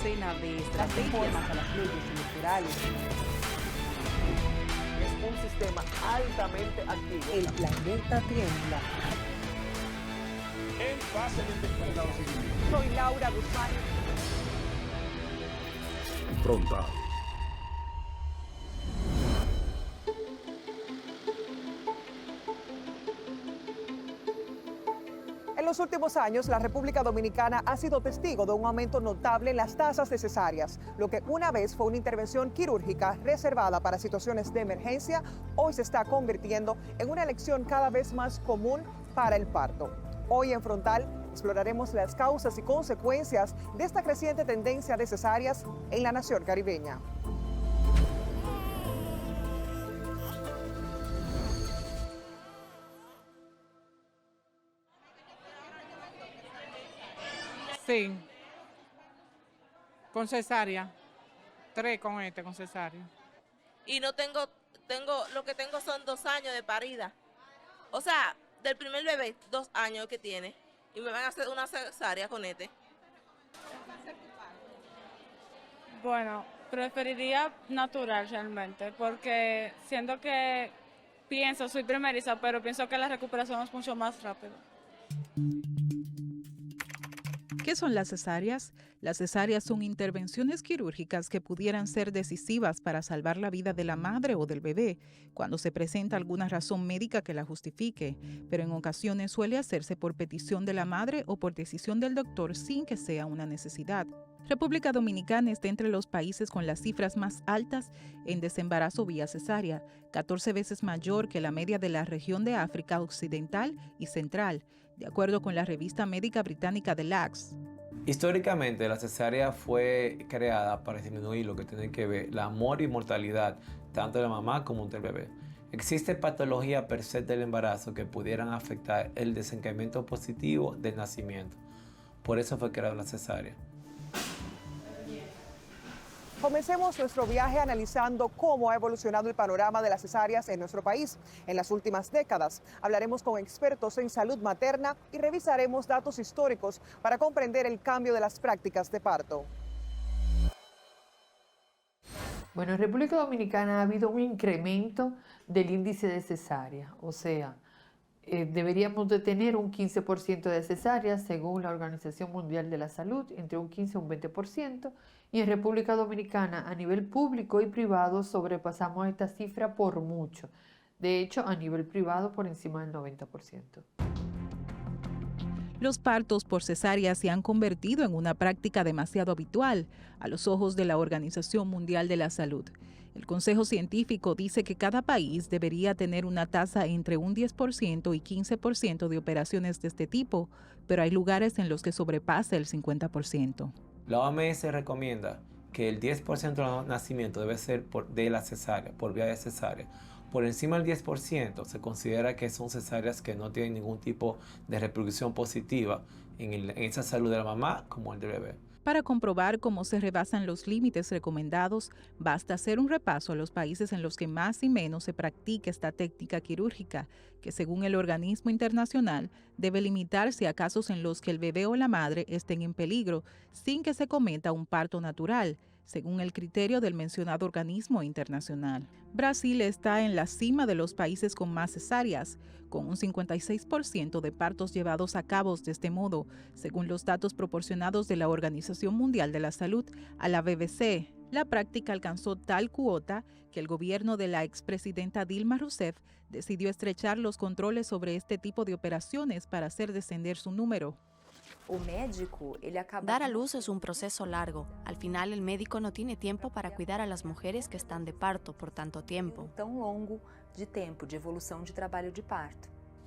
docena de Las estrategias. reformas a las leyes electorales. Es un sistema altamente activo. El planeta tiembla. En fase de investigación. Soy Laura Guzmán. Frontal. En los últimos años, la República Dominicana ha sido testigo de un aumento notable en las tasas de cesáreas. Lo que una vez fue una intervención quirúrgica reservada para situaciones de emergencia, hoy se está convirtiendo en una elección cada vez más común para el parto. Hoy en Frontal exploraremos las causas y consecuencias de esta creciente tendencia de cesáreas en la nación caribeña. Sí. Con cesárea. 3 con cesárea. Y no lo que tengo son 2 años de parida. O sea, del primer bebé, 2 años que tiene. Y me van a hacer una cesárea con este. Bueno, preferiría natural realmente, porque siento que soy primeriza, pero pienso que la recuperación es mucho más rápida. ¿Qué son las cesáreas? Las cesáreas son intervenciones quirúrgicas que pudieran ser decisivas para salvar la vida de la madre o del bebé, cuando se presenta alguna razón médica que la justifique, pero en ocasiones suele hacerse por petición de la madre o por decisión del doctor sin que sea una necesidad. República Dominicana está entre los países con las cifras más altas en desembarazo vía cesárea, 14 veces mayor que la media de la región de África Occidental y Central, de acuerdo con la revista médica británica The LACS. Históricamente, la cesárea fue creada para disminuir lo que tiene que ver la muerte y mortalidad tanto de la mamá como del bebé. Existe patología per se del embarazo que pudieran afectar el desencadenamiento positivo del nacimiento. Por eso fue creada la cesárea. Comencemos nuestro viaje analizando cómo ha evolucionado el panorama de las cesáreas en nuestro país en las últimas décadas. Hablaremos con expertos en salud materna y revisaremos datos históricos para comprender el cambio de las prácticas de parto. Bueno, en República Dominicana ha habido un incremento del índice de cesárea, o sea, deberíamos de tener un 15% de cesáreas según la Organización Mundial de la Salud, entre un 15 y un 20%, y en República Dominicana a nivel público y privado sobrepasamos esta cifra por mucho. De hecho, a nivel privado por encima del 90%. Los partos por cesárea se han convertido en una práctica demasiado habitual a los ojos de la Organización Mundial de la Salud. El Consejo Científico dice que cada país debería tener una tasa entre un 10% y 15% de operaciones de este tipo, pero hay lugares en los que sobrepasa el 50%. La OMS recomienda que el 10% de los nacimientos debe ser por vía de cesárea. Por encima del 10% se considera que son cesáreas que no tienen ningún tipo de reproducción positiva en esa salud de la mamá como el del bebé. Para comprobar cómo se rebasan los límites recomendados, basta hacer un repaso a los países en los que más y menos se practica esta técnica quirúrgica, que según el organismo internacional debe limitarse a casos en los que el bebé o la madre estén en peligro, sin que se cometa un parto natural, según el criterio del mencionado organismo internacional. Brasil está en la cima de los países con más cesáreas, con un 56% de partos llevados a cabo de este modo, según los datos proporcionados de la Organización Mundial de la Salud a la BBC. La práctica alcanzó tal cuota que el gobierno de la expresidenta Dilma Rousseff decidió estrechar los controles sobre este tipo de operaciones para hacer descender su número. Dar a luz es un proceso largo. Al final, el médico no tiene tiempo para cuidar a las mujeres que están de parto por tanto tiempo.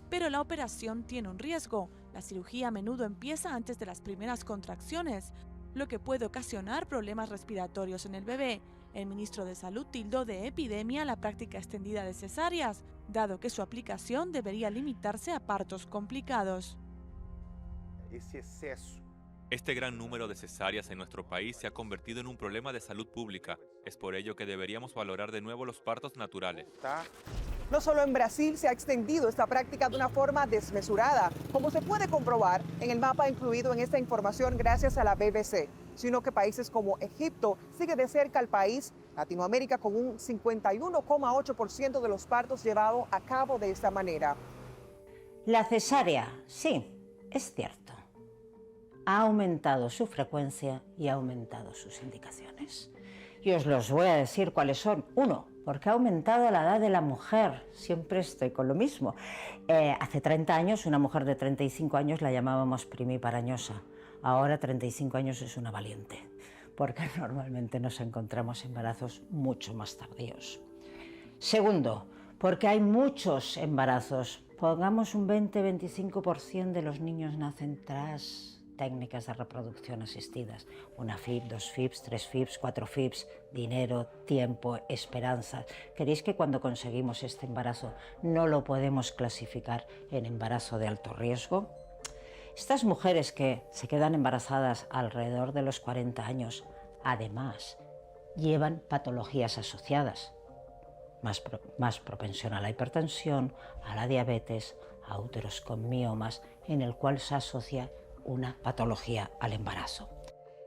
Pero la operación tiene un riesgo. La cirugía a menudo empieza antes de las primeras contracciones, lo que puede ocasionar problemas respiratorios en el bebé. El ministro de Salud tildó de epidemia la práctica extendida de cesáreas, dado que su aplicación debería limitarse a partos complicados. Este gran número de cesáreas en nuestro país se ha convertido en un problema de salud pública. Es por ello que deberíamos valorar de nuevo los partos naturales. No solo en Brasil se ha extendido esta práctica de una forma desmesurada, como se puede comprobar en el mapa incluido en esta información gracias a la BBC, sino que países como Egipto sigue de cerca al país, Latinoamérica, con un 51,8% de los partos llevados a cabo de esta manera. La cesárea, sí, es cierto. Ha aumentado su frecuencia y ha aumentado sus indicaciones. Y os los voy a decir cuáles son. 1, porque ha aumentado la edad de la mujer. Siempre estoy con lo mismo. Hace 30 años, una mujer de 35 años la llamábamos primiparañosa. Ahora 35 años es una valiente, porque normalmente nos encontramos embarazos mucho más tardíos. 2, porque hay muchos embarazos. Pongamos un 20-25% de los niños nacen tras técnicas de reproducción asistidas. 1 FIP, 2 FIPs, 3 FIPs, 4 FIPs, dinero, tiempo, esperanza. ¿Queréis que cuando conseguimos este embarazo no lo podemos clasificar en embarazo de alto riesgo? Estas mujeres que se quedan embarazadas alrededor de los 40 años, además, llevan patologías asociadas. Más propensión a la hipertensión, a la diabetes, a úteros con miomas, en el cual se asocia una patología al embarazo.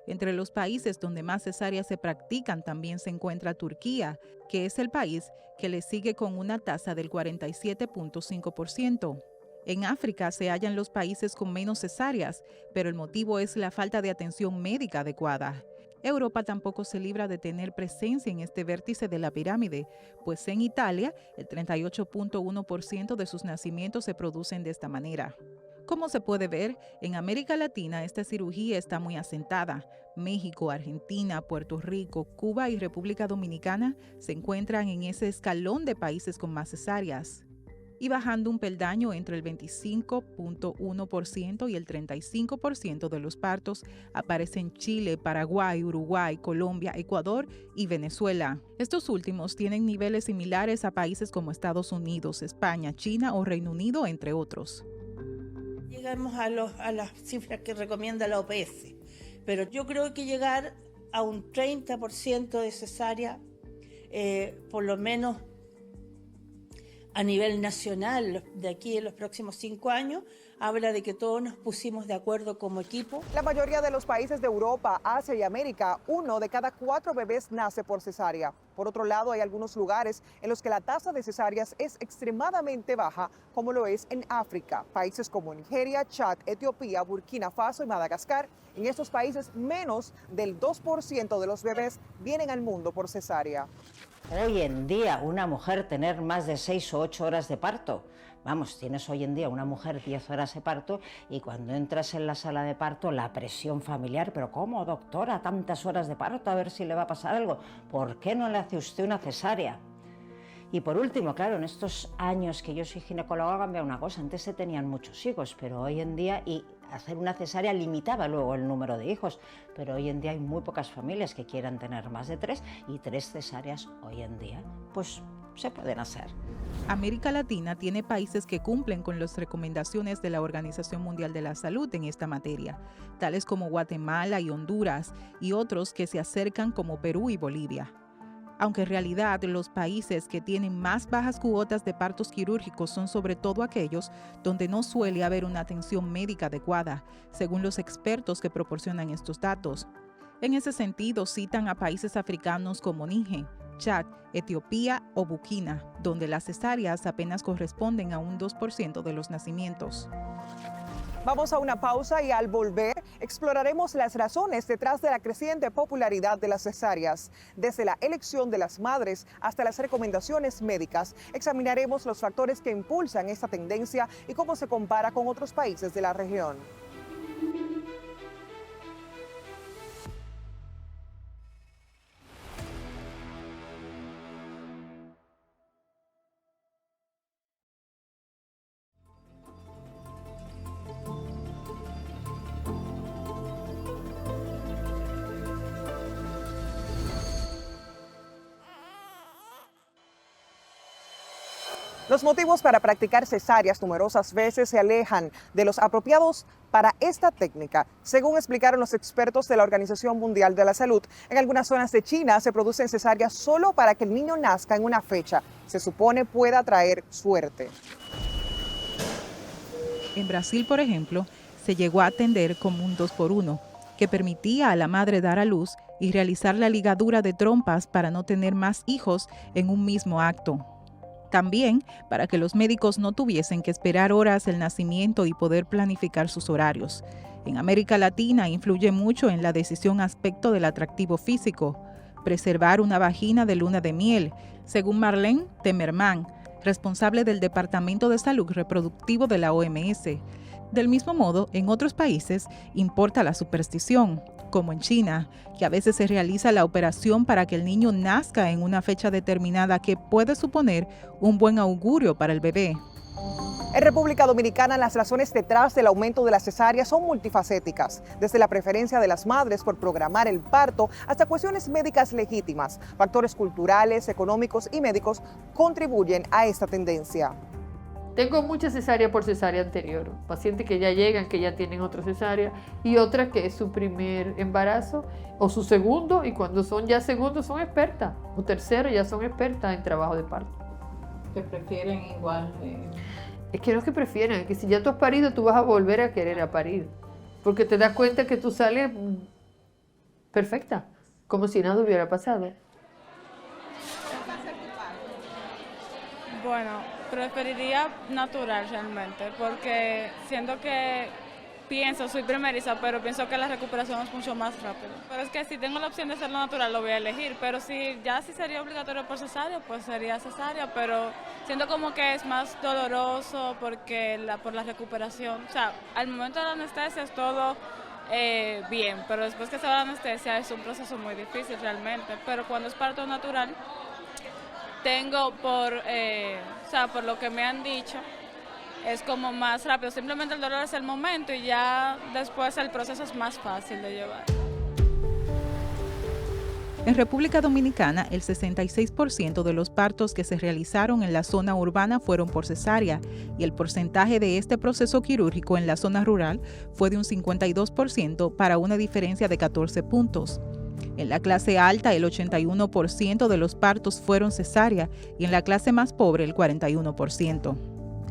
Entre los países donde más cesáreas se practican también se encuentra Turquía, que es el país que le sigue con una tasa del 47.5%. En África se hallan los países con menos cesáreas, pero el motivo es la falta de atención médica adecuada. Europa tampoco se libra de tener presencia en este vértice de la pirámide, pues en Italia el 38.1% de sus nacimientos se producen de esta manera. Como se puede ver, en América Latina esta cirugía está muy asentada. México, Argentina, Puerto Rico, Cuba y República Dominicana se encuentran en ese escalón de países con más cesáreas. Y bajando un peldaño entre el 25.1% y el 35% de los partos aparecen Chile, Paraguay, Uruguay, Colombia, Ecuador y Venezuela. Estos últimos tienen niveles similares a países como Estados Unidos, España, China o Reino Unido, entre otros. Llegamos a las cifras que recomienda la OPS, pero yo creo que llegar a un 30% de cesárea, por lo menos a nivel nacional, de aquí en los próximos 5 años, habla de que todos nos pusimos de acuerdo como equipo. La mayoría de los países de Europa, Asia y América, 1 de cada 4 bebés nace por cesárea. Por otro lado, hay algunos lugares en los que la tasa de cesáreas es extremadamente baja, como lo es en África. Países como Nigeria, Chad, Etiopía, Burkina Faso y Madagascar. En estos países, menos del 2% de los bebés vienen al mundo por cesárea. Hoy en día, una mujer tener más de 6 o 8 horas de parto. Vamos, tienes hoy en día una mujer 10 horas de parto y cuando entras en la sala de parto, la presión familiar. ¿Pero cómo, doctora, tantas horas de parto? A ver si le va a pasar algo. ¿Por qué no le hace usted una cesárea? Y por último, claro, en estos años que yo soy ginecóloga ha cambiado una cosa. Antes se tenían muchos hijos, pero hoy en día, y hacer una cesárea limitaba luego el número de hijos, pero hoy en día hay muy pocas familias que quieran tener más de 3 y 3 cesáreas hoy en día, pues se pueden hacer. América Latina tiene países que cumplen con las recomendaciones de la Organización Mundial de la Salud en esta materia, tales como Guatemala y Honduras, y otros que se acercan como Perú y Bolivia. Aunque en realidad los países que tienen más bajas cuotas de partos quirúrgicos son sobre todo aquellos donde no suele haber una atención médica adecuada, según los expertos que proporcionan estos datos. En ese sentido, citan a países africanos como Níger, Chad, Etiopía o Burkina, donde las cesáreas apenas corresponden a un 2% de los nacimientos. Vamos a una pausa y al volver exploraremos las razones detrás de la creciente popularidad de las cesáreas. Desde la elección de las madres hasta las recomendaciones médicas, examinaremos los factores que impulsan esta tendencia y cómo se compara con otros países de la región. Los motivos para practicar cesáreas numerosas veces se alejan de los apropiados para esta técnica. Según explicaron los expertos de la Organización Mundial de la Salud, en algunas zonas de China se producen cesáreas solo para que el niño nazca en una fecha. Se supone pueda traer suerte. En Brasil, por ejemplo, se llegó a atender como un 2x1, que permitía a la madre dar a luz y realizar la ligadura de trompas para no tener más hijos en un mismo acto. También para que los médicos no tuviesen que esperar horas el nacimiento y poder planificar sus horarios. En América Latina influye mucho en la decisión aspecto del atractivo físico, preservar una vagina de luna de miel, según Marlene Temerman, responsable del Departamento de Salud Reproductivo de la OMS. Del mismo modo, en otros países importa la superstición, como en China, que a veces se realiza la operación para que el niño nazca en una fecha determinada que puede suponer un buen augurio para el bebé. En República Dominicana, las razones detrás del aumento de las cesáreas son multifacéticas, desde la preferencia de las madres por programar el parto hasta cuestiones médicas legítimas. Factores culturales, económicos y médicos contribuyen a esta tendencia. Tengo mucha cesárea por cesárea anterior, pacientes que ya llegan, que ya tienen otra cesárea, y otras que es su primer embarazo o su segundo, y cuando son ya segundos son expertas, o tercero ya son expertas en trabajo de parto. ¿Que prefieren igual? Es que no es que prefieran, es que si ya tú has parido, tú vas a volver a querer a parir, porque te das cuenta que tú sales perfecta, como si nada hubiera pasado. Bueno, preferiría natural realmente, porque siento que soy primeriza, pero pienso que la recuperación es mucho más rápida. Pero es que si tengo la opción de hacerlo natural, lo voy a elegir, pero si sería obligatorio por cesárea, pues sería cesárea, pero siento como que es más doloroso porque por la recuperación, o sea, al momento de la anestesia es todo bien, pero después que se va la anestesia es un proceso muy difícil realmente, pero cuando es parto natural, tengo por lo que me han dicho, es como más rápido. Simplemente el dolor es el momento y ya después el proceso es más fácil de llevar. En República Dominicana, el 66% de los partos que se realizaron en la zona urbana fueron por cesárea y el porcentaje de este proceso quirúrgico en la zona rural fue de un 52% para una diferencia de 14 puntos. En la clase alta, el 81% de los partos fueron cesárea y en la clase más pobre, el 41%.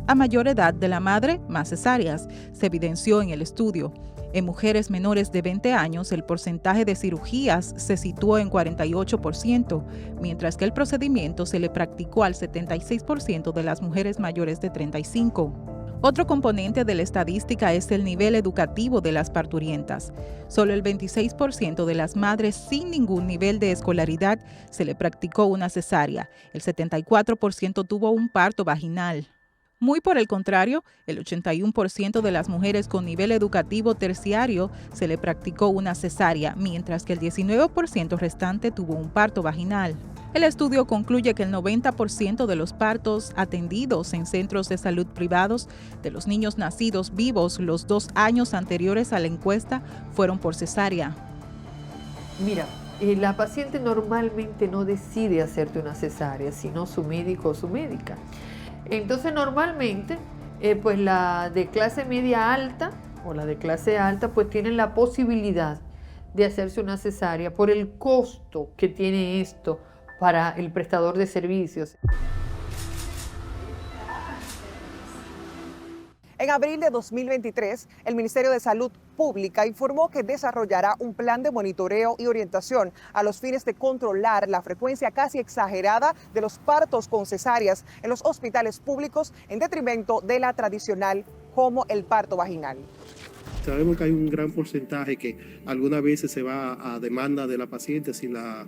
A mayor edad de la madre, más cesáreas, se evidenció en el estudio. En mujeres menores de 20 años, el porcentaje de cirugías se situó en 48%, mientras que el procedimiento se le practicó al 76% de las mujeres mayores de 35. Otro componente de la estadística es el nivel educativo de las parturientas. Solo el 26% de las madres sin ningún nivel de escolaridad se le practicó una cesárea. El 74% tuvo un parto vaginal. Muy por el contrario, el 81% de las mujeres con nivel educativo terciario se le practicó una cesárea, mientras que el 19% restante tuvo un parto vaginal. El estudio concluye que el 90% de los partos atendidos en centros de salud privados de los niños nacidos vivos los 2 años anteriores a la encuesta fueron por cesárea. Mira, la paciente normalmente no decide hacerte una cesárea, sino su médico o su médica. Entonces normalmente pues la de clase media alta o la de clase alta pues tienen la posibilidad de hacerse una cesárea por el costo que tiene esto para el prestador de servicios. En abril de 2023, el Ministerio de Salud Pública informó que desarrollará un plan de monitoreo y orientación a los fines de controlar la frecuencia casi exagerada de los partos con cesáreas en los hospitales públicos en detrimento de la tradicional como el parto vaginal. Sabemos que hay un gran porcentaje que algunas veces se va a demanda de la paciente sin la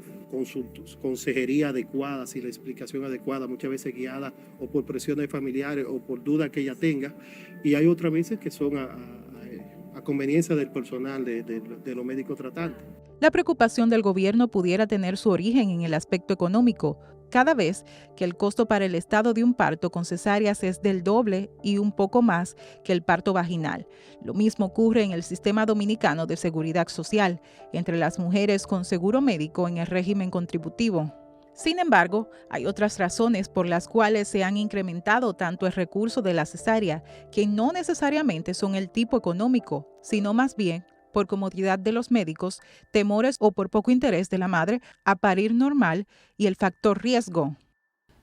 consejería adecuada, sin la explicación adecuada, muchas veces guiada o por presiones familiares o por dudas que ella tenga. Y hay otras veces que son a conveniencia del personal, de los médicos tratantes. La preocupación del gobierno pudiera tener su origen en el aspecto económico, cada vez que el costo para el Estado de un parto con cesáreas es del doble y un poco más que el parto vaginal. Lo mismo ocurre en el sistema dominicano de seguridad social, entre las mujeres con seguro médico en el régimen contributivo. Sin embargo, hay otras razones por las cuales se han incrementado tanto el recurso de la cesárea, que no necesariamente son el tipo económico, sino más bien por comodidad de los médicos, temores o por poco interés de la madre a parir normal y el factor riesgo.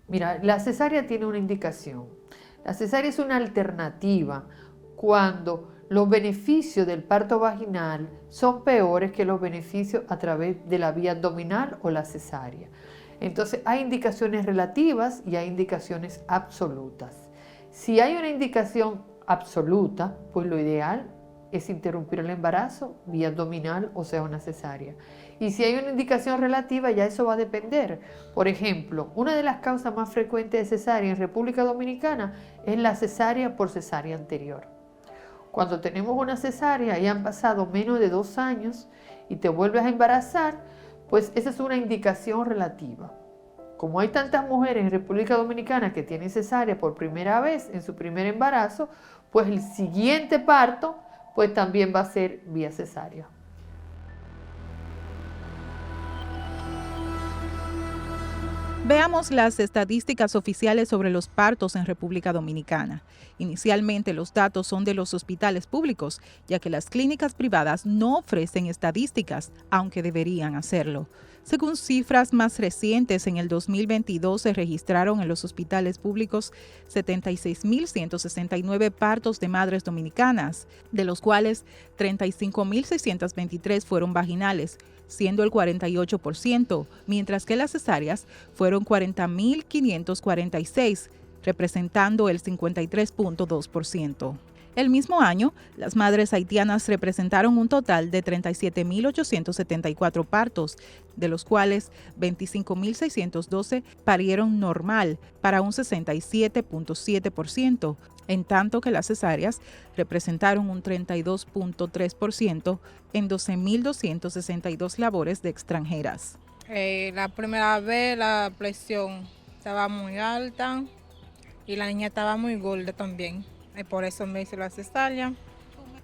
Mira, la cesárea tiene una indicación. La cesárea es una alternativa cuando los beneficios del parto vaginal son peores que los beneficios a través de la vía abdominal o la cesárea. Entonces hay indicaciones relativas y hay indicaciones absolutas. Si hay una indicación absoluta, pues lo ideal es interrumpir el embarazo vía abdominal, o sea, una cesárea. Y si hay una indicación relativa, ya eso va a depender. Por ejemplo, una de las causas más frecuentes de cesárea en República Dominicana es la cesárea por cesárea anterior. Cuando tenemos una cesárea y han pasado menos de 2 años y te vuelves a embarazar, pues esa es una indicación relativa. Como hay tantas mujeres en República Dominicana que tienen cesárea por primera vez en su primer embarazo, pues el siguiente parto pues también va a ser vía cesárea. Veamos las estadísticas oficiales sobre los partos en República Dominicana. Inicialmente los datos son de los hospitales públicos, ya que las clínicas privadas no ofrecen estadísticas, aunque deberían hacerlo. Según cifras más recientes, en el 2022 se registraron en los hospitales públicos 76.169 partos de madres dominicanas, de los cuales 35.623 fueron vaginales, siendo el 48%, mientras que las cesáreas fueron 40.546, representando el 53.2%. El mismo año, las madres haitianas representaron un total de 37.874 partos, de los cuales 25.612 parieron normal, para un 67.7%, en tanto que las cesáreas representaron un 32.3% en 12.262 labores de extranjeras. La primera vez la presión estaba muy alta y la niña estaba muy gorda también. Y por eso me hice la cesárea.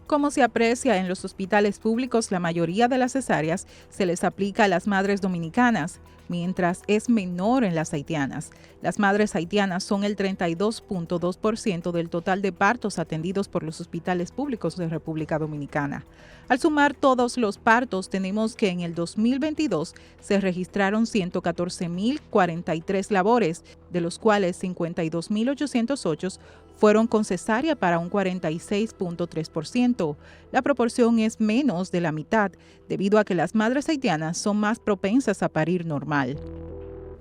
Como se aprecia en los hospitales públicos, la mayoría de las cesáreas se les aplica a las madres dominicanas, mientras es menor en las haitianas. Las madres haitianas son el 32.2% del total de partos atendidos por los hospitales públicos de República Dominicana. Al sumar todos los partos, tenemos que en el 2022 se registraron 114.043 labores, de los cuales 52.808 fueron con cesárea para un 46.3%. La proporción es menos de la mitad, debido a que las madres haitianas son más propensas a parir normal.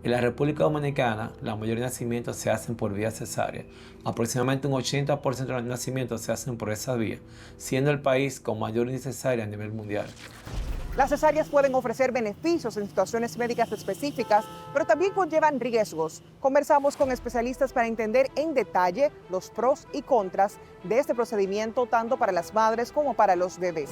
En la República Dominicana, la mayoría de nacimientos se hacen por vía cesárea. Aproximadamente un 80% de los nacimientos se hacen por esa vía, siendo el país con mayor índice de cesárea a nivel mundial. Las cesáreas pueden ofrecer beneficios en situaciones médicas específicas, pero también conllevan riesgos. Conversamos con especialistas para entender en detalle los pros y contras de este procedimiento, tanto para las madres como para los bebés.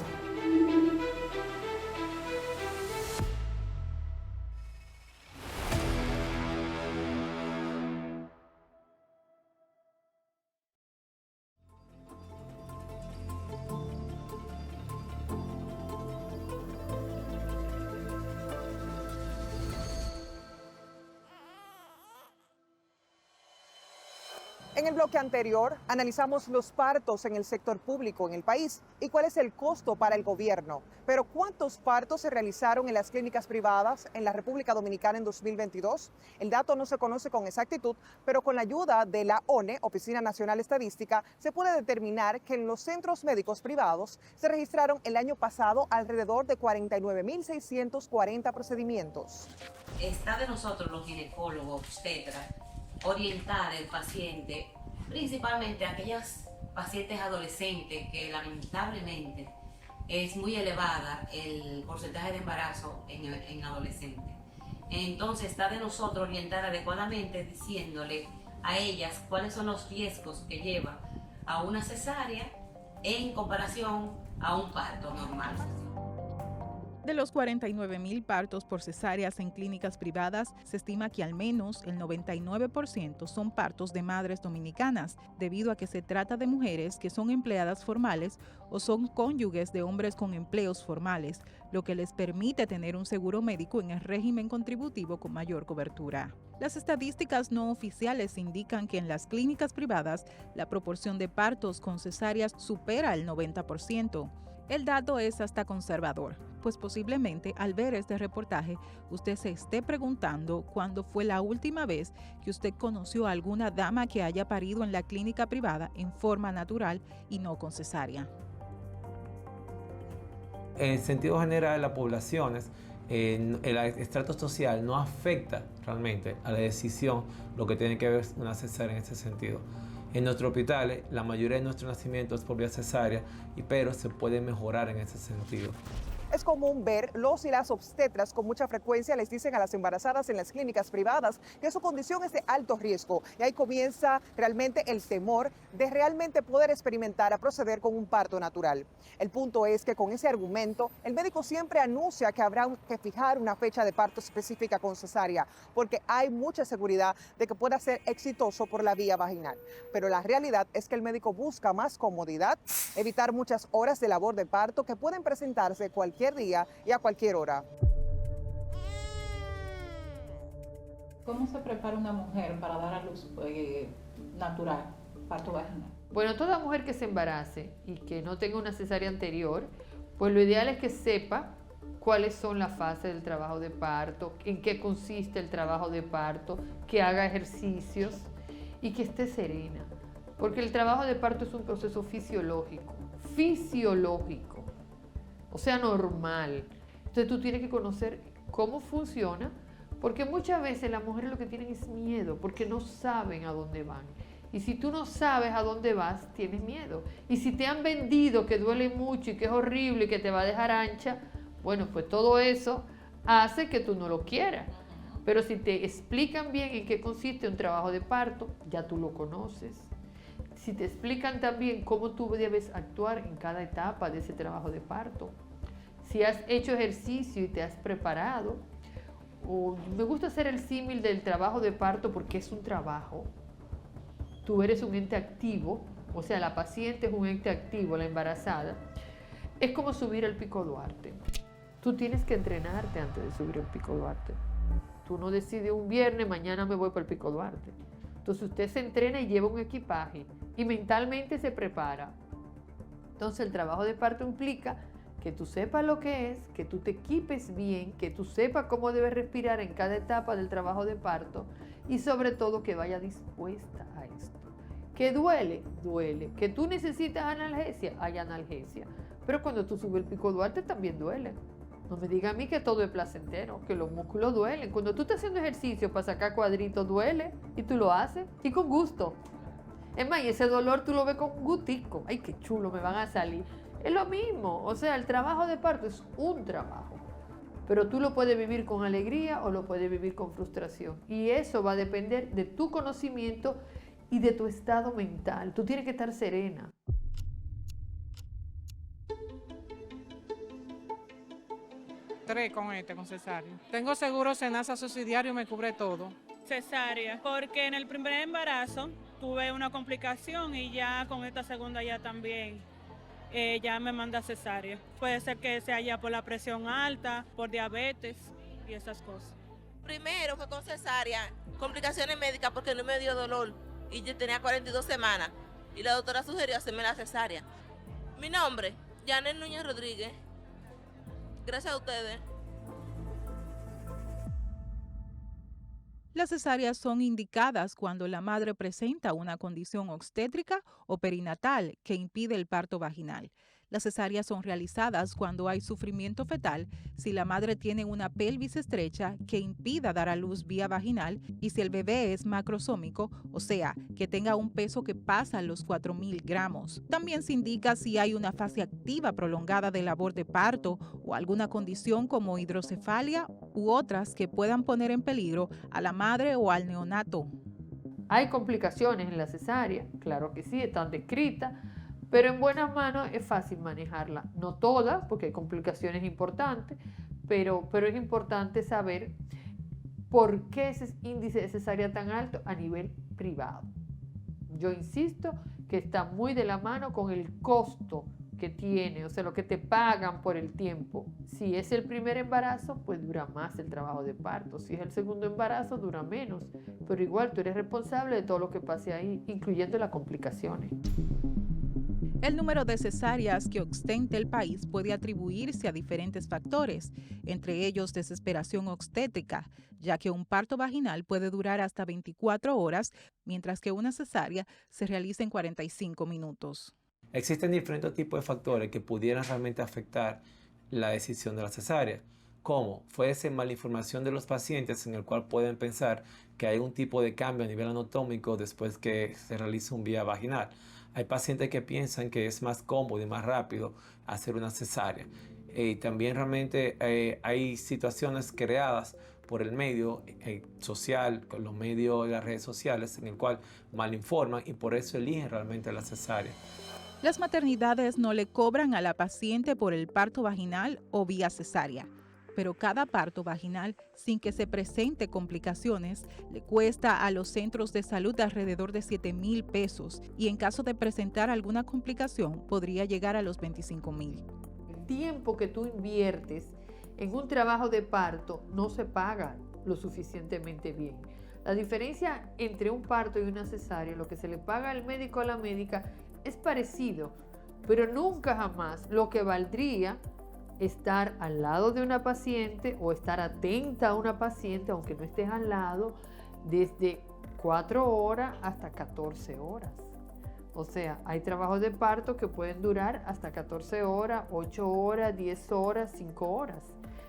En el bloque anterior, analizamos los partos en el sector público en el país y cuál es el costo para el gobierno. Pero ¿cuántos partos se realizaron en las clínicas privadas en la República Dominicana en 2022? El dato no se conoce con exactitud, pero con la ayuda de la ONE, Oficina Nacional Estadística, se puede determinar que en los centros médicos privados se registraron el año pasado alrededor de 49.640 procedimientos. Está de nosotros los ginecólogos, obstetras, orientar al paciente, principalmente a aquellas pacientes adolescentes que lamentablemente es muy elevada el porcentaje de embarazo en adolescentes. Entonces está de nosotros orientar adecuadamente diciéndole a ellas cuáles son los riesgos que lleva a una cesárea en comparación a un parto normal. De los 49,000 partos por cesáreas en clínicas privadas, se estima que al menos el 99% son partos de madres dominicanas, debido a que se trata de mujeres que son empleadas formales o son cónyuges de hombres con empleos formales, lo que les permite tener un seguro médico en el régimen contributivo con mayor cobertura. Las estadísticas no oficiales indican que en las clínicas privadas la proporción de partos con cesáreas supera el 90%. El dato es hasta conservador, pues posiblemente al ver este reportaje usted se esté preguntando cuándo fue la última vez que usted conoció a alguna dama que haya parido en la clínica privada en forma natural y no con cesárea. En sentido general, las poblaciones, el estrato social no afecta realmente a la decisión lo que tiene que ver una cesárea en ese sentido. En nuestros hospitales, la mayoría de nuestros nacimientos es por vía cesárea, pero se puede mejorar en ese sentido. Es común ver los y las obstetras con mucha frecuencia les dicen a las embarazadas en las clínicas privadas que su condición es de alto riesgo y ahí comienza realmente el temor de realmente poder experimentar a proceder con un parto natural. El punto es que con ese argumento el médico siempre anuncia que habrá que fijar una fecha de parto específica con cesárea porque hay mucha seguridad de que pueda ser exitoso por la vía vaginal. Pero la realidad es que el médico busca más comodidad, evitar muchas horas de labor de parto que pueden presentarse cualquier día y a cualquier hora. ¿Cómo se prepara una mujer para dar a luz natural, parto vaginal? Bueno, toda mujer que se embarace y que no tenga una cesárea anterior, pues lo ideal es que sepa cuáles son las fases del trabajo de parto, en qué consiste el trabajo de parto, que haga ejercicios y que esté serena, porque el trabajo de parto es un proceso fisiológico, o sea, normal. Entonces tú tienes que conocer cómo funciona, porque muchas veces las mujeres lo que tienen es miedo, porque no saben a dónde van. Y si tú no sabes a dónde vas, tienes miedo. Y si te han vendido que duele mucho y que es horrible y que te va a dejar ancha, bueno, pues todo eso hace que tú no lo quieras. Pero si te explican bien en qué consiste un trabajo de parto, ya tú lo conoces. Si te explican también cómo tú debes actuar en cada etapa de ese trabajo de parto, si has hecho ejercicio y te has preparado, me gusta hacer el símil del trabajo de parto porque es un trabajo. Tú eres un ente activo, o sea, la paciente es un ente activo, la embarazada. Es como subir el Pico Duarte. Tú tienes que entrenarte antes de subir el Pico Duarte. Tú no decides un viernes, mañana me voy para el Pico Duarte. Entonces usted se entrena y lleva un equipaje y mentalmente se prepara. Entonces el trabajo de parto implica que tú sepas lo que es, que tú te equipes bien, que tú sepas cómo debes respirar en cada etapa del trabajo de parto y sobre todo que vaya dispuesta a esto. ¿Que duele? Duele. ¿Que tú necesitas analgesia? Hay analgesia. Pero cuando tú subes el Pico Duarte también duele. No me diga a mí que todo es placentero, que los músculos duelen. Cuando tú estás haciendo ejercicio para sacar cuadritos duele y tú lo haces y con gusto. Es más, y ese dolor tú lo ves con un gustico. Ay, qué chulo, me van a salir. Es lo mismo, o sea, el trabajo de parto es un trabajo. Pero tú lo puedes vivir con alegría o lo puedes vivir con frustración. Y eso va a depender de tu conocimiento y de tu estado mental. Tú tienes que estar serena. Con cesárea. Tengo seguro Senasa subsidiario, me cubre todo. Cesárea, porque en el primer embarazo tuve una complicación y ya con esta segunda ya también ya me manda cesárea. Puede ser que sea ya por la presión alta, por diabetes y esas cosas. Primero fue con cesárea, complicaciones médicas porque no me dio dolor y yo tenía 42 semanas y la doctora sugirió hacerme la cesárea. Mi nombre, Janet Núñez Rodríguez. Gracias a ustedes. Las cesáreas son indicadas cuando la madre presenta una condición obstétrica o perinatal que impide el parto vaginal. Las cesáreas son realizadas cuando hay sufrimiento fetal, si la madre tiene una pelvis estrecha que impida dar a luz vía vaginal y si el bebé es macrosómico, o sea, que tenga un peso que pasa los 4.000 gramos. También se indica si hay una fase activa prolongada de labor de parto o alguna condición como hidrocefalia u otras que puedan poner en peligro a la madre o al neonato. Hay complicaciones en la cesárea, claro que sí, están descritas, pero en buenas manos es fácil manejarla. No todas, porque hay complicaciones importantes, pero es importante saber por qué ese índice de cesárea tan alto a nivel privado. Yo insisto que está muy de la mano con el costo que tiene, o sea, lo que te pagan por el tiempo. Si es el primer embarazo, pues dura más el trabajo de parto. Si es el segundo embarazo, dura menos. Pero igual tú eres responsable de todo lo que pase ahí, incluyendo las complicaciones. El número de cesáreas que ostenta el país puede atribuirse a diferentes factores, entre ellos desesperación obstétrica, ya que un parto vaginal puede durar hasta 24 horas, mientras que una cesárea se realiza en 45 minutos. Existen diferentes tipos de factores que pudieran realmente afectar la decisión de la cesárea, como fuese mala información de los pacientes, en el cual pueden pensar que hay un tipo de cambio a nivel anatómico después que se realiza un vía vaginal. Hay pacientes que piensan que es más cómodo y más rápido hacer una cesárea. También realmente hay situaciones creadas por el medio social, con los medios de las redes sociales, en el cual malinforman y por eso eligen realmente la cesárea. Las maternidades no le cobran a la paciente por el parto vaginal o vía cesárea, pero cada parto vaginal, sin que se presente complicaciones, le cuesta a los centros de salud alrededor de 7,000 pesos y en caso de presentar alguna complicación podría llegar a los 25,000. El tiempo que tú inviertes en un trabajo de parto no se paga lo suficientemente bien. La diferencia entre un parto y una cesárea, lo que se le paga al médico o a la médica, es parecido, pero nunca jamás lo que valdría estar al lado de una paciente o estar atenta a una paciente, aunque no estés al lado, desde 4 horas hasta 14 horas. O sea, hay trabajos de parto que pueden durar hasta 14 horas, 8 horas, 10 horas, 5 horas.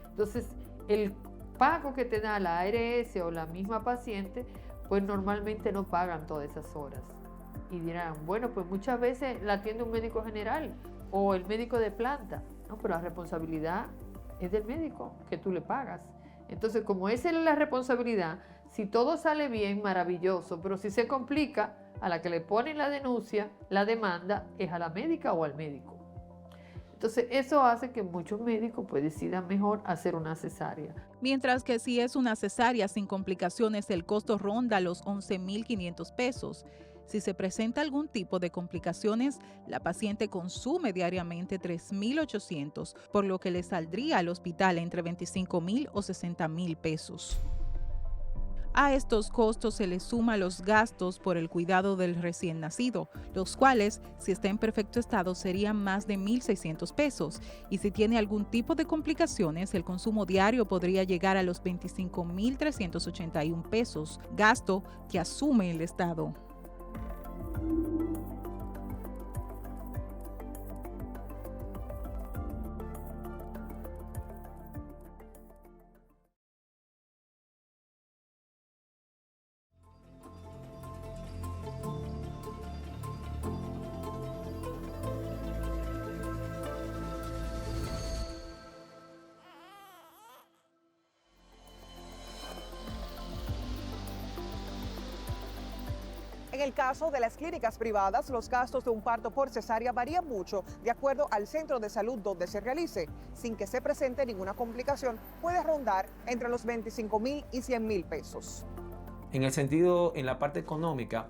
Entonces, el pago que te da la ARS o la misma paciente, pues normalmente no pagan todas esas horas. Y dirán, bueno, pues muchas veces la atiende un médico general o el médico de planta. No, pero la responsabilidad es del médico que tú le pagas. Entonces, como esa es la responsabilidad, si todo sale bien, maravilloso, pero si se complica, a la que le ponen la denuncia, la demanda, es a la médica o al médico. Entonces, eso hace que muchos médicos pues decidan mejor hacer una cesárea. Mientras que si es una cesárea sin complicaciones, el costo ronda los 11,500 pesos. Si se presenta algún tipo de complicaciones, la paciente consume diariamente 3,800, por lo que le saldría al hospital entre 25,000 o 60,000 pesos. A estos costos se le suma los gastos por el cuidado del recién nacido, los cuales, si está en perfecto estado, serían más de 1,600 pesos. Y si tiene algún tipo de complicaciones, el consumo diario podría llegar a los 25,381 pesos, gasto que asume el Estado. En el caso de las clínicas privadas, los gastos de un parto por cesárea varían mucho de acuerdo al centro de salud donde se realice. Sin que se presente ninguna complicación, puede rondar entre los 25,000 y 100,000 pesos. En el sentido, en la parte económica,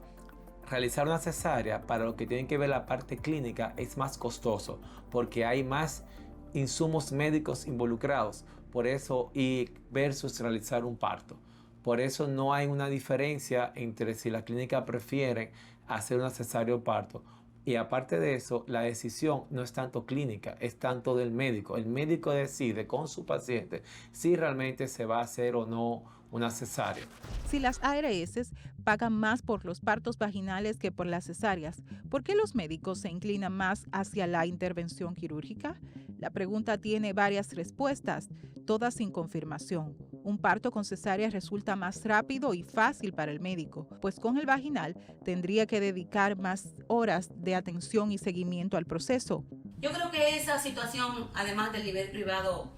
realizar una cesárea para lo que tiene que ver la parte clínica es más costoso porque hay más insumos médicos involucrados, por eso, y versus realizar un parto. Por eso no hay una diferencia entre si la clínica prefiere hacer una cesárea o parto. Y aparte de eso, la decisión no es tanto clínica, es tanto del médico. El médico decide con su paciente si realmente se va a hacer o no una cesárea. Si las ARS pagan más por los partos vaginales que por las cesáreas, ¿por qué los médicos se inclinan más hacia la intervención quirúrgica? La pregunta tiene varias respuestas, todas sin confirmación. Un parto con cesárea resulta más rápido y fácil para el médico, pues con el vaginal tendría que dedicar más horas de atención y seguimiento al proceso. Yo creo que esa situación, además del nivel privado,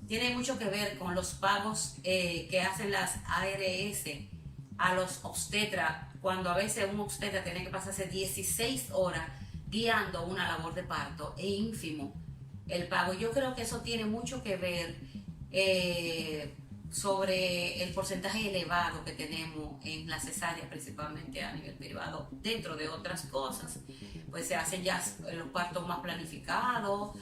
tiene mucho que ver con los pagos que hacen las ARS a los obstetras, cuando a veces un obstetra tiene que pasarse 16 horas guiando una labor de parto, es ínfimo el pago. Yo creo que eso tiene mucho que ver sobre el porcentaje elevado que tenemos en la cesárea, principalmente a nivel privado, dentro de otras cosas. Pues se hacen ya los partos más planificados,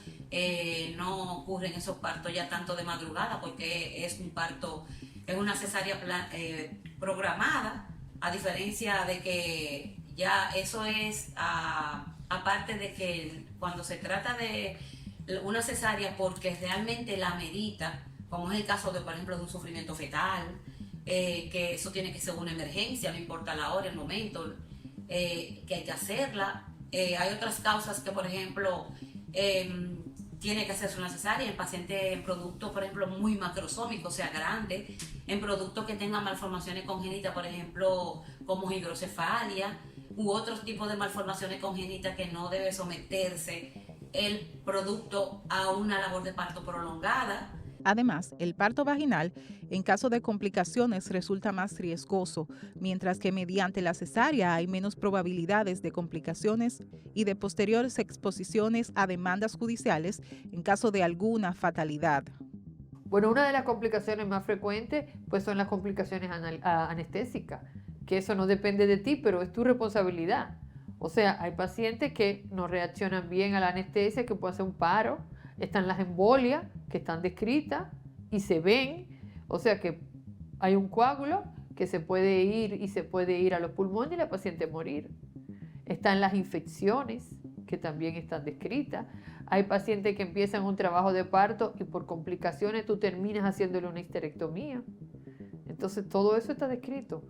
no ocurren esos partos ya tanto de madrugada, porque es un parto, es una cesárea programada, a diferencia de que ya eso es, aparte de que cuando se trata de una cesárea porque realmente la amerita, como es el caso de, por ejemplo, de un sufrimiento fetal, que eso tiene que ser una emergencia, no importa la hora, el momento, que hay que hacerla. Hay otras causas que, por ejemplo, tiene que hacerse una cesárea en pacientes en productos, por ejemplo, muy macrosómicos, o sea, grandes, en productos que tengan malformaciones congénitas, por ejemplo, como hidrocefalia, u otros tipos de malformaciones congénitas que no debe someterse el producto a una labor de parto prolongada. Además, el parto vaginal, en caso de complicaciones, resulta más riesgoso, mientras que mediante la cesárea hay menos probabilidades de complicaciones y de posteriores exposiciones a demandas judiciales en caso de alguna fatalidad. Bueno, una de las complicaciones más frecuentes pues son las complicaciones anestésicas, que eso no depende de ti, pero es tu responsabilidad. O sea, hay pacientes que no reaccionan bien a la anestesia, que puede hacer un paro. Están las embolias que están descritas y se ven, o sea que hay un coágulo que se puede ir a los pulmones y la paciente morir. Están las infecciones que también están descritas. Hay pacientes que empiezan un trabajo de parto y por complicaciones tú terminas haciéndole una histerectomía. Entonces todo eso está descrito.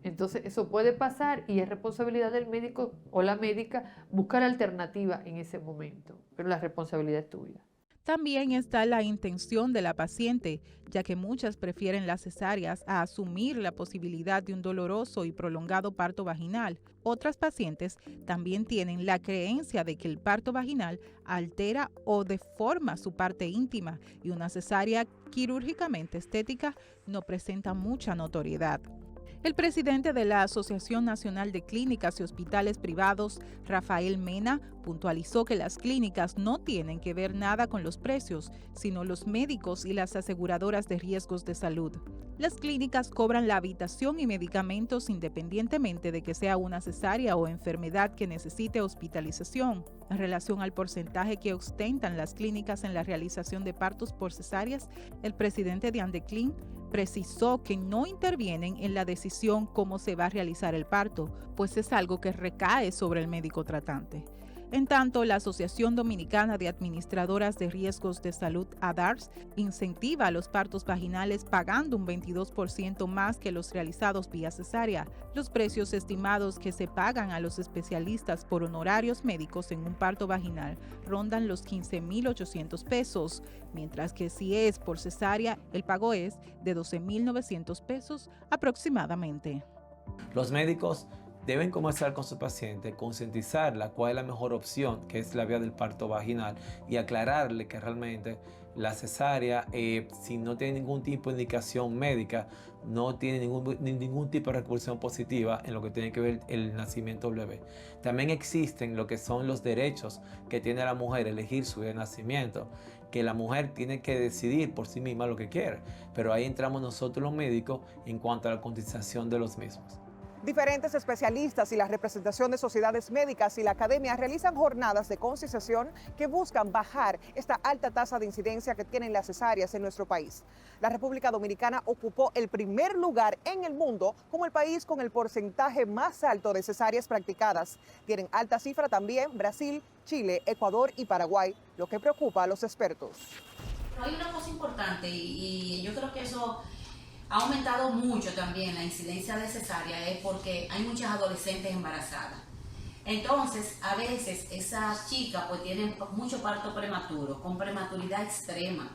Entonces eso puede pasar y es responsabilidad del médico o la médica buscar alternativas en ese momento, pero la responsabilidad es tuya. También está la intención de la paciente, ya que muchas prefieren las cesáreas a asumir la posibilidad de un doloroso y prolongado parto vaginal. Otras pacientes también tienen la creencia de que el parto vaginal altera o deforma su parte íntima y una cesárea quirúrgicamente estética no presenta mucha notoriedad. El presidente de la Asociación Nacional de Clínicas y Hospitales Privados, Rafael Mena, puntualizó que las clínicas no tienen que ver nada con los precios, sino los médicos y las aseguradoras de riesgos de salud. Las clínicas cobran la habitación y medicamentos independientemente de que sea una cesárea o enfermedad que necesite hospitalización. En relación al porcentaje que ostentan las clínicas en la realización de partos por cesáreas, el presidente de Andeclin precisó que no intervienen en la decisión cómo se va a realizar el parto, pues es algo que recae sobre el médico tratante. En tanto, la Asociación Dominicana de Administradoras de Riesgos de Salud, ADARS, incentiva los partos vaginales pagando un 22% más que los realizados vía cesárea. Los precios estimados que se pagan a los especialistas por honorarios médicos en un parto vaginal rondan los 15.800 pesos, mientras que si es por cesárea, el pago es de 12.900 pesos aproximadamente. Los médicos deben conversar con su paciente, concientizarla cuál es la mejor opción, que es la vía del parto vaginal, y aclararle que realmente la cesárea, si no tiene ningún tipo de indicación médica, no tiene ningún tipo de repercusión positiva en lo que tiene que ver el nacimiento del bebé. También existen lo que son los derechos que tiene la mujer elegir su día de nacimiento, que la mujer tiene que decidir por sí misma lo que quiere, pero ahí entramos nosotros los médicos en cuanto a la cotización de los mismos. Diferentes especialistas y la representación de sociedades médicas y la academia realizan jornadas de concienciación que buscan bajar esta alta tasa de incidencia que tienen las cesáreas en nuestro país. La República Dominicana ocupó el primer lugar en el mundo como el país con el porcentaje más alto de cesáreas practicadas. Tienen alta cifra también Brasil, Chile, Ecuador y Paraguay, lo que preocupa a los expertos. Hay una cosa importante y yo creo que eso ha aumentado mucho también la incidencia de cesárea, es porque hay muchas adolescentes embarazadas. Entonces, a veces esas chicas pues tienen mucho parto prematuro, con prematuridad extrema.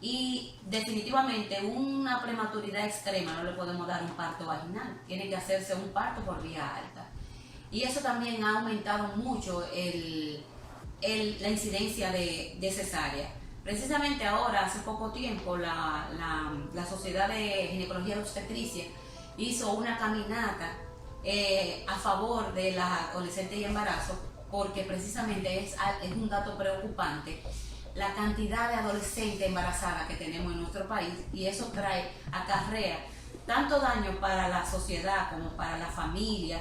Y definitivamente una prematuridad extrema no le podemos dar un parto vaginal, tiene que hacerse un parto por vía alta. Y eso también ha aumentado mucho la incidencia de cesárea. Precisamente ahora, hace poco tiempo, la Sociedad de Ginecología y Obstetricia hizo una caminata a favor de las adolescentes y embarazo porque precisamente es un dato preocupante la cantidad de adolescentes embarazadas que tenemos en nuestro país, y eso acarrea tanto daño para la sociedad como para la familia,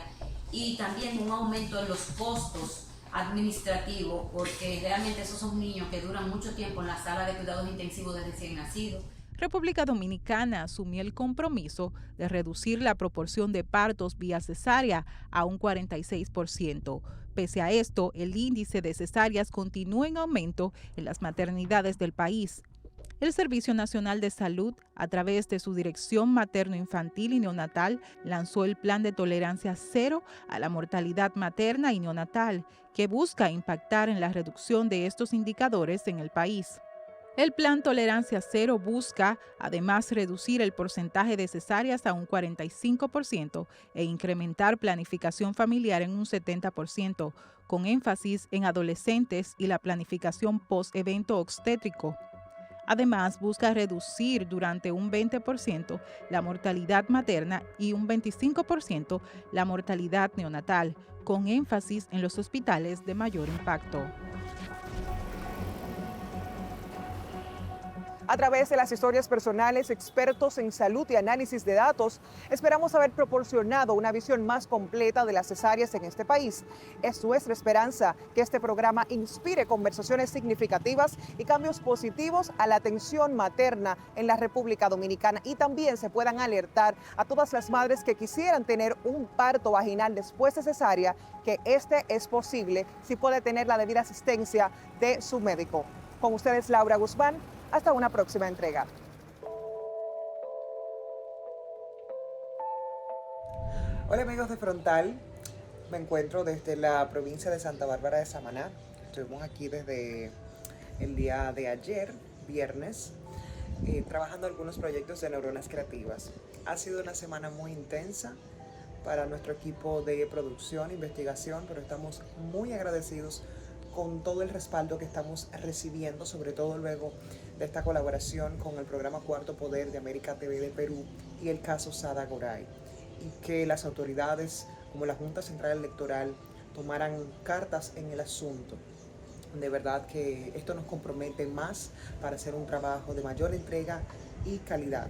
y también un aumento en los costos administrativos, porque realmente esos son niños que duran mucho tiempo en la sala de cuidados intensivos de recién nacidos. República Dominicana asumió el compromiso de reducir la proporción de partos vía cesárea a un 46%. Pese a esto, el índice de cesáreas continúa en aumento en las maternidades del país. El Servicio Nacional de Salud, a través de su Dirección Materno-Infantil y Neonatal, lanzó el Plan de Tolerancia Cero a la Mortalidad Materna y Neonatal, que busca impactar en la reducción de estos indicadores en el país. El Plan Tolerancia Cero busca, además, reducir el porcentaje de cesáreas a un 45% e incrementar planificación familiar en un 70%, con énfasis en adolescentes y la planificación post-evento obstétrico. Además, busca reducir durante un 20% la mortalidad materna y un 25% la mortalidad neonatal, con énfasis en los hospitales de mayor impacto. A través de las historias personales, expertos en salud y análisis de datos, esperamos haber proporcionado una visión más completa de las cesáreas en este país. Es nuestra esperanza que este programa inspire conversaciones significativas y cambios positivos a la atención materna en la República Dominicana, y también se puedan alertar a todas las madres que quisieran tener un parto vaginal después de cesárea, que este es posible si puede tener la debida asistencia de su médico. Con ustedes, Laura Guzmán. Hasta una próxima entrega. Hola amigos de Frontal, me encuentro desde la provincia de Santa Bárbara de Samaná. Estuvimos aquí desde el día de ayer, viernes, trabajando algunos proyectos de neuronas creativas. Ha sido una semana muy intensa para nuestro equipo de producción e investigación, pero estamos muy agradecidos con todo el respaldo que estamos recibiendo, sobre todo luego de esta colaboración con el programa Cuarto Poder de América TV de Perú y el caso Sada Goray, y que las autoridades como la Junta Central Electoral tomaran cartas en el asunto. De verdad que esto nos compromete más para hacer un trabajo de mayor entrega y calidad.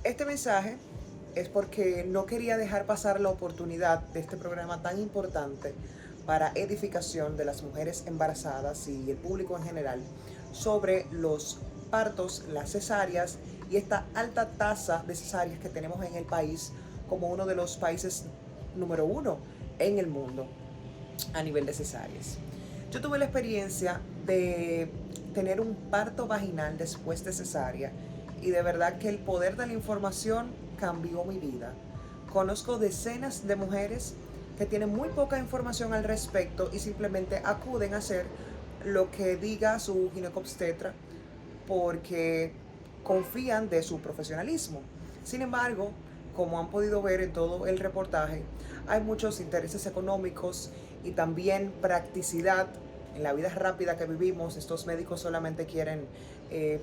Este mensaje es porque no quería dejar pasar la oportunidad de este programa tan importante para edificación de las mujeres embarazadas y el público en general sobre los partos, las cesáreas y esta alta tasa de cesáreas que tenemos en el país como uno de los países número 1 en el mundo a nivel de cesáreas. Yo tuve la experiencia de tener un parto vaginal después de cesárea y de verdad que el poder de la información cambió mi vida. Conozco decenas de mujeres que tienen muy poca información al respecto y simplemente acuden a hacer lo que diga su ginecobstetra porque confían de su profesionalismo. Sin embargo, como han podido ver en todo el reportaje, hay muchos intereses económicos y también practicidad. En la vida rápida que vivimos, estos médicos solamente quieren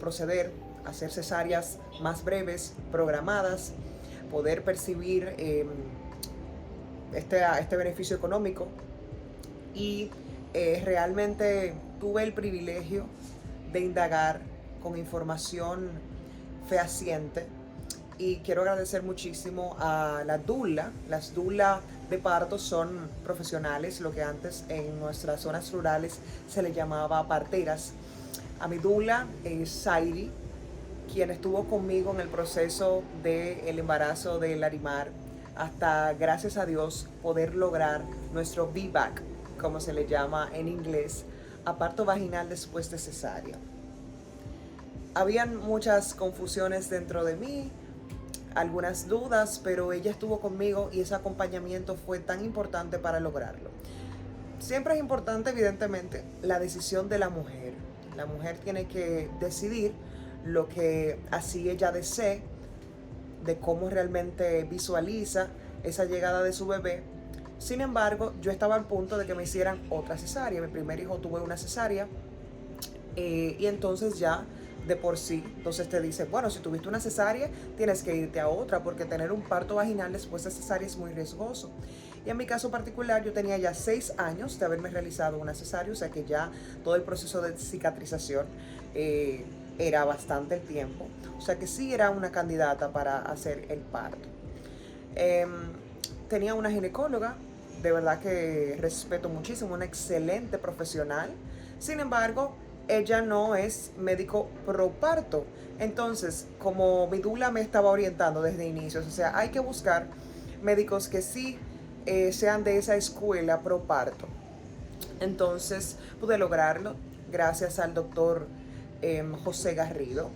proceder a hacer cesáreas más breves, programadas, poder percibir este beneficio económico, y realmente tuve el privilegio de indagar con información fehaciente, y quiero agradecer muchísimo a la doula. Las doulas de parto son profesionales, lo que antes en nuestras zonas rurales se le llamaba parteras. A mi doula, Zairi, quien estuvo conmigo en el proceso del embarazo de Larimar, hasta, gracias a Dios, poder lograr nuestro VBAC, como se le llama en inglés, a parto vaginal después de cesárea. Habían muchas confusiones dentro de mí, algunas dudas, pero ella estuvo conmigo y ese acompañamiento fue tan importante para lograrlo. Siempre es importante, evidentemente, la decisión de la mujer. La mujer tiene que decidir lo que así ella desee, de cómo realmente visualiza esa llegada de su bebé. Sin embargo, yo estaba al punto de que me hicieran otra cesárea. Mi primer hijo tuve una cesárea y entonces ya de por sí, entonces te dice, bueno, si tuviste una cesárea, tienes que irte a otra, porque tener un parto vaginal después de cesárea es muy riesgoso. Y en mi caso particular, yo tenía ya 6 años de haberme realizado una cesárea, o sea que ya todo el proceso de cicatrización era bastante el tiempo. O sea que sí era una candidata para hacer el parto. Tenía una ginecóloga, de verdad que respeto muchísimo, una excelente profesional. Sin embargo, ella no es médico pro parto. Entonces, como mi doula me estaba orientando desde inicios, o sea, hay que buscar médicos que sí sean de esa escuela pro parto. Entonces, pude lograrlo gracias al doctor José Garrido,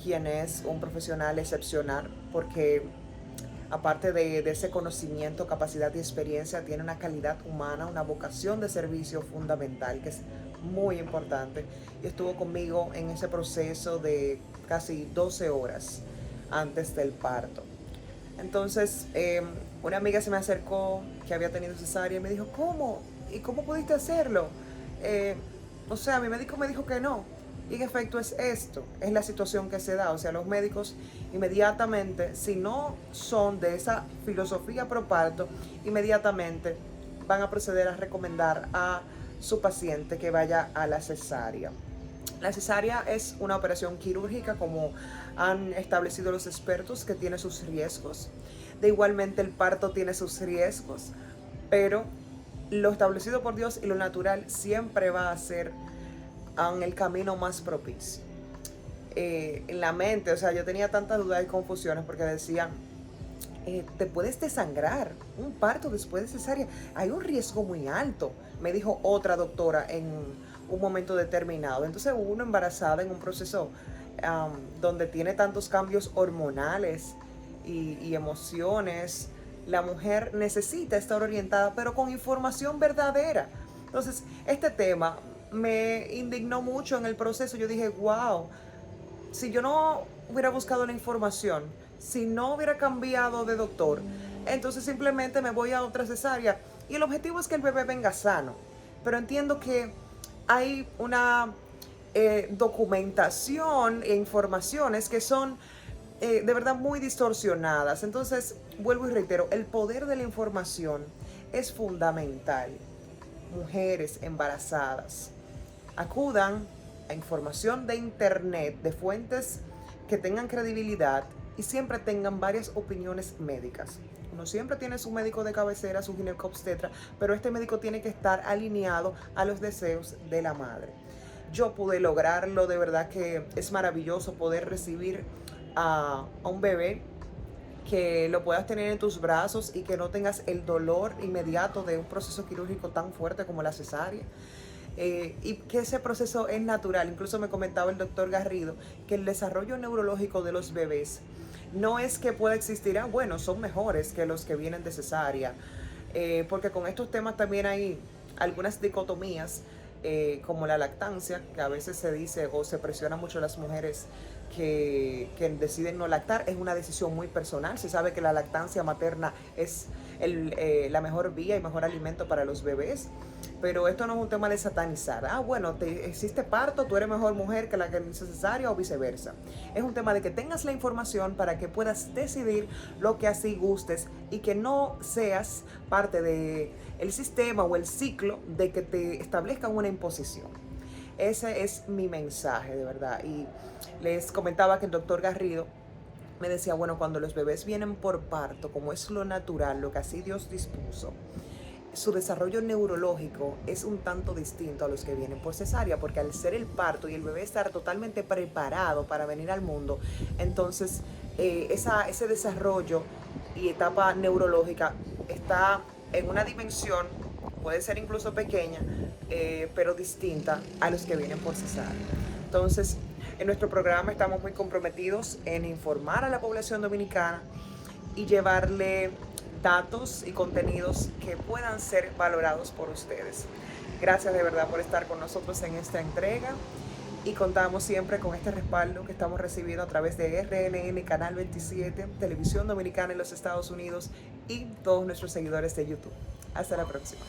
quien es un profesional excepcional, porque aparte de ese conocimiento, capacidad y experiencia, tiene una calidad humana, una vocación de servicio fundamental, que es muy importante. Y estuvo conmigo en ese proceso de casi 12 horas antes del parto. Entonces, una amiga se me acercó que había tenido cesárea y me dijo, ¿cómo? ¿Y cómo pudiste hacerlo? O sea, mi médico me dijo que no. Y en efecto es esto, es la situación que se da. O sea, los médicos inmediatamente, si no son de esa filosofía pro parto, inmediatamente van a proceder a recomendar a su paciente que vaya a la cesárea. La cesárea es una operación quirúrgica, como han establecido los expertos, que tiene sus riesgos. De igualmente el parto tiene sus riesgos, pero lo establecido por Dios y lo natural siempre va a ser en el camino más propicio. En la mente, o sea, yo tenía tantas dudas y confusiones porque decían, te puedes desangrar, un parto después de cesárea, hay un riesgo muy alto, me dijo otra doctora en un momento determinado. Entonces uno embarazada en un proceso donde tiene tantos cambios hormonales y emociones, la mujer necesita estar orientada, pero con información verdadera. Entonces este tema me indignó mucho en el proceso. Yo dije, wow, si yo no hubiera buscado la información, si no hubiera cambiado de doctor, entonces simplemente me voy a otra cesárea. Y el objetivo es que el bebé venga sano. Pero entiendo que hay una documentación e informaciones que son de verdad muy distorsionadas. Entonces, vuelvo y reitero, el poder de la información es fundamental. Mujeres embarazadas, acudan a información de internet, de fuentes que tengan credibilidad y siempre tengan varias opiniones médicas. Uno siempre tiene su médico de cabecera, su ginecobstetra, pero este médico tiene que estar alineado a los deseos de la madre. Yo pude lograrlo, de verdad que es maravilloso poder recibir a un bebé, que lo puedas tener en tus brazos y que no tengas el dolor inmediato de un proceso quirúrgico tan fuerte como la cesárea. Y que ese proceso es natural. Incluso me comentaba el doctor Garrido que el desarrollo neurológico de los bebés no es que pueda existir, bueno, son mejores que los que vienen de cesárea, porque con estos temas también hay algunas dicotomías, como la lactancia, que a veces se dice o se presiona mucho a las mujeres que deciden no lactar. Es una decisión muy personal. Se sabe que la lactancia materna es la mejor vía y mejor alimento para los bebés, pero esto no es un tema de satanizar. Bueno, existe parto, tú eres mejor mujer que la que es cesárea o viceversa. Es un tema de que tengas la información para que puedas decidir lo que así gustes y que no seas parte de el sistema o el ciclo de que te establezcan una imposición. Ese es mi mensaje, de verdad. Y les comentaba que el doctor Garrido me decía, bueno, cuando los bebés vienen por parto, como es lo natural, lo que así Dios dispuso, su desarrollo neurológico es un tanto distinto a los que vienen por cesárea, porque al ser el parto y el bebé estar totalmente preparado para venir al mundo, entonces ese desarrollo y etapa neurológica está en una dimensión, puede ser incluso pequeña, pero distinta a los que vienen por cesárea. Entonces, en nuestro programa estamos muy comprometidos en informar a la población dominicana y llevarle datos y contenidos que puedan ser valorados por ustedes. Gracias de verdad por estar con nosotros en esta entrega y contamos siempre con este respaldo que estamos recibiendo a través de RNN Canal 27, Televisión Dominicana en los Estados Unidos y todos nuestros seguidores de YouTube. Hasta la próxima.